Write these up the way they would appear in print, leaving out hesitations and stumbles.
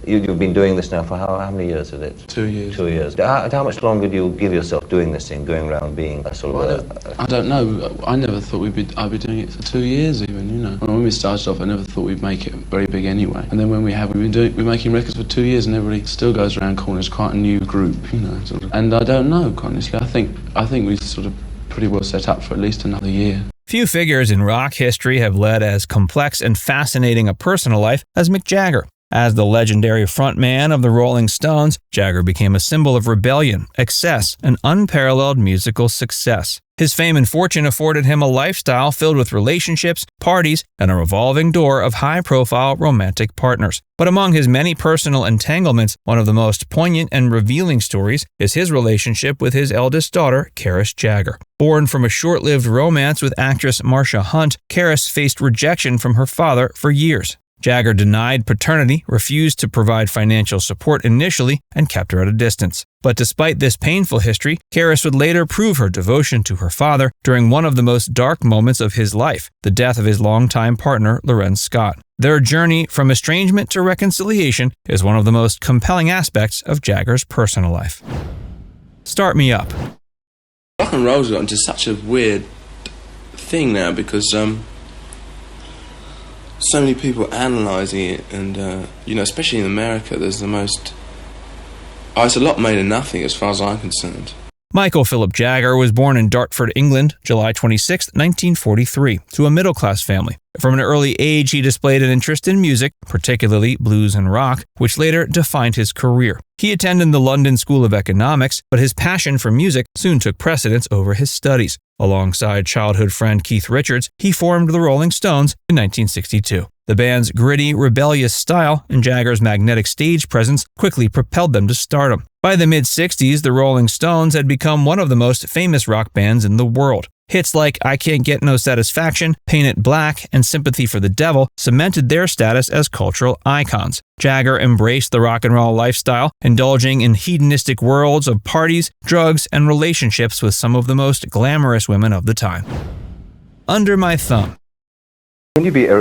You've been doing this now for how many years is it? 2 years. 2 years. How much longer do you give yourself doing this thing, going around being a sort of I don't know. I never thought I'd be doing it for 2 years even, you know. When we started off, I never thought we'd make it very big anyway. And then when we're making records for 2 years and everybody still goes around calling us quite a new group, you know. Sort of. And I don't know, honestly. I think we sort of pretty well set up for at least another year. Few figures in rock history have led as complex and fascinating a personal life as Mick Jagger. As the legendary frontman of the Rolling Stones, Jagger became a symbol of rebellion, excess, and unparalleled musical success. His fame and fortune afforded him a lifestyle filled with relationships, parties, and a revolving door of high-profile romantic partners. But among his many personal entanglements, one of the most poignant and revealing stories is his relationship with his eldest daughter, Karis Jagger. Born from a short-lived romance with actress Marsha Hunt, Karis faced rejection from her father for years. Jagger denied paternity, refused to provide financial support initially, and kept her at a distance. But despite this painful history, Karis would later prove her devotion to her father during one of the most dark moments of his life, the death of his longtime partner, Lorenz Scott. Their journey from estrangement to reconciliation is one of the most compelling aspects of Jagger's personal life. Start Me Up. Rock and roll's gotten to such a weird thing now because so many people analysing it, and you know, especially in America, there's the most. Oh, it's a lot made of nothing, as far as I'm concerned. Michael Philip Jagger was born in Dartford, England, July 26, 1943, to a middle-class family. From an early age, he displayed an interest in music, particularly blues and rock, which later defined his career. He attended the London School of Economics, but his passion for music soon took precedence over his studies. Alongside childhood friend Keith Richards, he formed the Rolling Stones in 1962. The band's gritty, rebellious style and Jagger's magnetic stage presence quickly propelled them to stardom. By the mid-60s, the Rolling Stones had become one of the most famous rock bands in the world. Hits like I Can't Get No Satisfaction, Paint It Black, and Sympathy for the Devil cemented their status as cultural icons. Jagger embraced the rock and roll lifestyle, indulging in hedonistic worlds of parties, drugs, and relationships with some of the most glamorous women of the time. Under My Thumb. Can you be a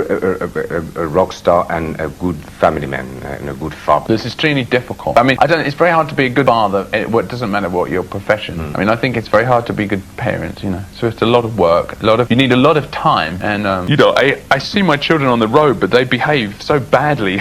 rock star and a good family man and a good father? It's extremely difficult. I mean, it's very hard to be a good father. It doesn't matter what your profession. I mean, I think it's very hard to be a good parent, you know. So it's a lot of work, you need a lot of time. And, you know, I see my children on the road, but they behave so badly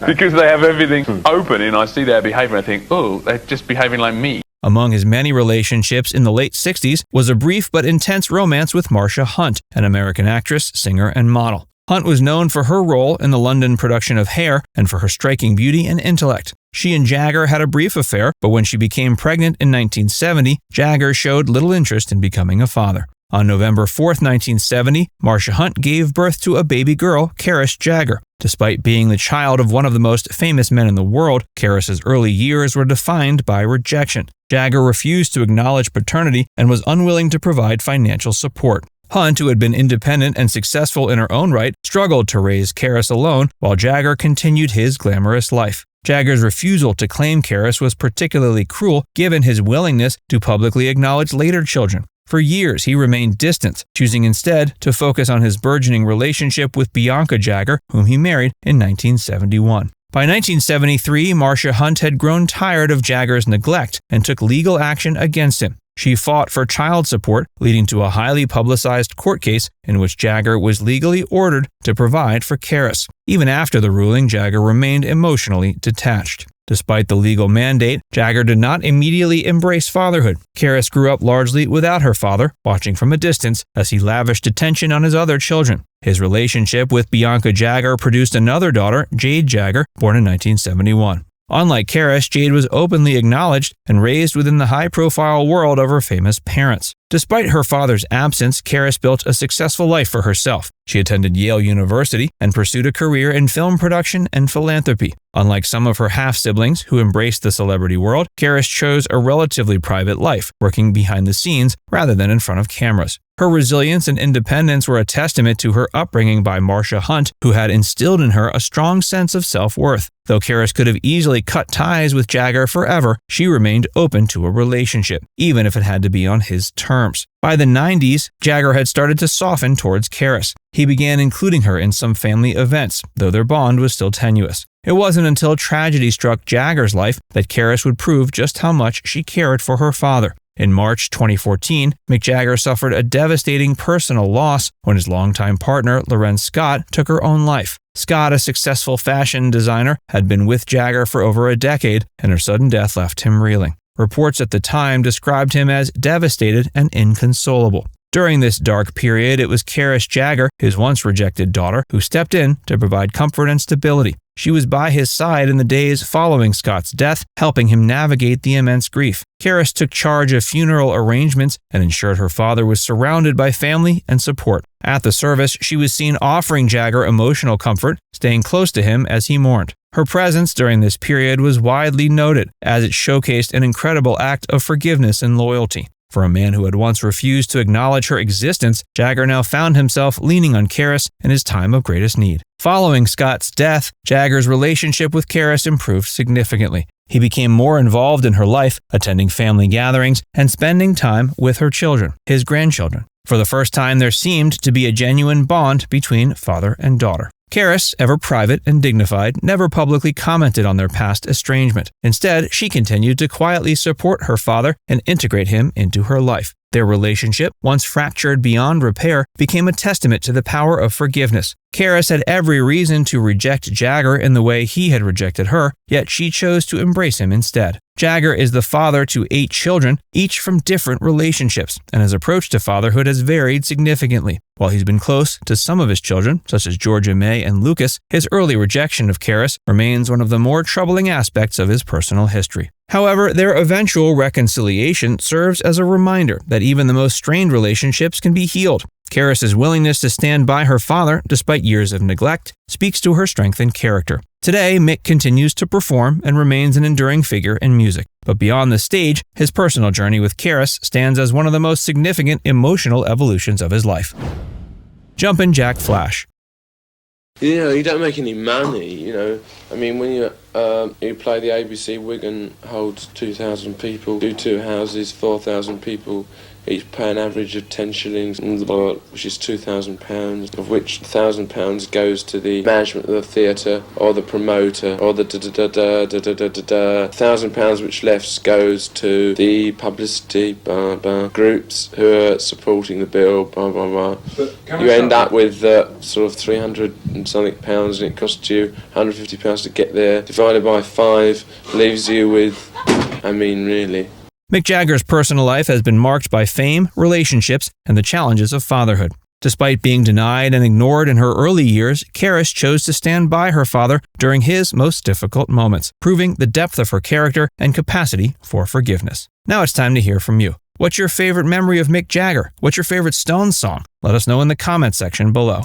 because they have everything open, and I see their behavior and I think, oh, they're just behaving like me. Among his many relationships in the late 60s was a brief but intense romance with Marsha Hunt, an American actress, singer, and model. Hunt was known for her role in the London production of Hair and for her striking beauty and intellect. She and Jagger had a brief affair, but when she became pregnant in 1970, Jagger showed little interest in becoming a father. On November 4, 1970, Marsha Hunt gave birth to a baby girl, Karis Jagger. Despite being the child of one of the most famous men in the world, Karis's early years were defined by rejection. Jagger refused to acknowledge paternity and was unwilling to provide financial support. Hunt, who had been independent and successful in her own right, struggled to raise Karis alone, while Jagger continued his glamorous life. Jagger's refusal to claim Karis was particularly cruel, given his willingness to publicly acknowledge later children. For years, he remained distant, choosing instead to focus on his burgeoning relationship with Bianca Jagger, whom he married in 1971. By 1973, Marsha Hunt had grown tired of Jagger's neglect and took legal action against him. She fought for child support, leading to a highly publicized court case in which Jagger was legally ordered to provide for Karis. Even after the ruling, Jagger remained emotionally detached. Despite the legal mandate, Jagger did not immediately embrace fatherhood. Karis grew up largely without her father, watching from a distance as he lavished attention on his other children. His relationship with Bianca Jagger produced another daughter, Jade Jagger, born in 1971. Unlike Karis, Jade was openly acknowledged and raised within the high-profile world of her famous parents. Despite her father's absence, Karis built a successful life for herself. She attended Yale University and pursued a career in film production and philanthropy. Unlike some of her half-siblings who embraced the celebrity world, Karis chose a relatively private life, working behind the scenes rather than in front of cameras. Her resilience and independence were a testament to her upbringing by Marsha Hunt, who had instilled in her a strong sense of self-worth. Though Karis could have easily cut ties with Jagger forever, she remained open to a relationship, even if it had to be on his terms. By the 90s, Jagger had started to soften towards Karis. He began including her in some family events, though their bond was still tenuous. It wasn't until tragedy struck Jagger's life that Karis would prove just how much she cared for her father. In March 2014, Mick Jagger suffered a devastating personal loss when his longtime partner, Lorenz Scott, took her own life. Scott, a successful fashion designer, had been with Jagger for over a decade, and her sudden death left him reeling. Reports at the time described him as devastated and inconsolable. During this dark period, it was Karis Jagger, his once rejected daughter, who stepped in to provide comfort and stability. She was by his side in the days following Scott's death, helping him navigate the immense grief. Karis took charge of funeral arrangements and ensured her father was surrounded by family and support. At the service, she was seen offering Jagger emotional comfort, staying close to him as he mourned. Her presence during this period was widely noted, as it showcased an incredible act of forgiveness and loyalty. For a man who had once refused to acknowledge her existence, Jagger now found himself leaning on Karis in his time of greatest need. Following Scott's death, Jagger's relationship with Karis improved significantly. He became more involved in her life, attending family gatherings and spending time with her children, his grandchildren. For the first time, there seemed to be a genuine bond between father and daughter. Karis, ever private and dignified, never publicly commented on their past estrangement. Instead, she continued to quietly support her father and integrate him into her life. Their relationship, once fractured beyond repair, became a testament to the power of forgiveness. Karis had every reason to reject Jagger in the way he had rejected her, yet she chose to embrace him instead. Jagger is the father to 8 children, each from different relationships, and his approach to fatherhood has varied significantly. While he's been close to some of his children, such as Georgia May and Lucas, his early rejection of Karis remains one of the more troubling aspects of his personal history. However, their eventual reconciliation serves as a reminder that even the most strained relationships can be healed. Karis's willingness to stand by her father, despite years of neglect, speaks to her strength and character. Today, Mick continues to perform and remains an enduring figure in music. But beyond the stage, his personal journey with Karis stands as one of the most significant emotional evolutions of his life. Jumpin' Jack Flash. You don't make any money, I mean, when you play the ABC, Wigan holds 2,000 people, do 2 houses, 4,000 people, each pay an average of 10 shillings, which is £2,000, of which £1,000 goes to the management of the theatre, or the promoter, or the £1,000 which left goes to the publicity, groups who are supporting the bill, You end up with sort of 300 and something pounds, and it costs you £150 to get there. Divided by 5 leaves you with, really. Mick Jagger's personal life has been marked by fame, relationships, and the challenges of fatherhood. Despite being denied and ignored in her early years, Karis chose to stand by her father during his most difficult moments, proving the depth of her character and capacity for forgiveness. Now it's time to hear from you. What's your favorite memory of Mick Jagger? What's your favorite Stones song? Let us know in the comments section below.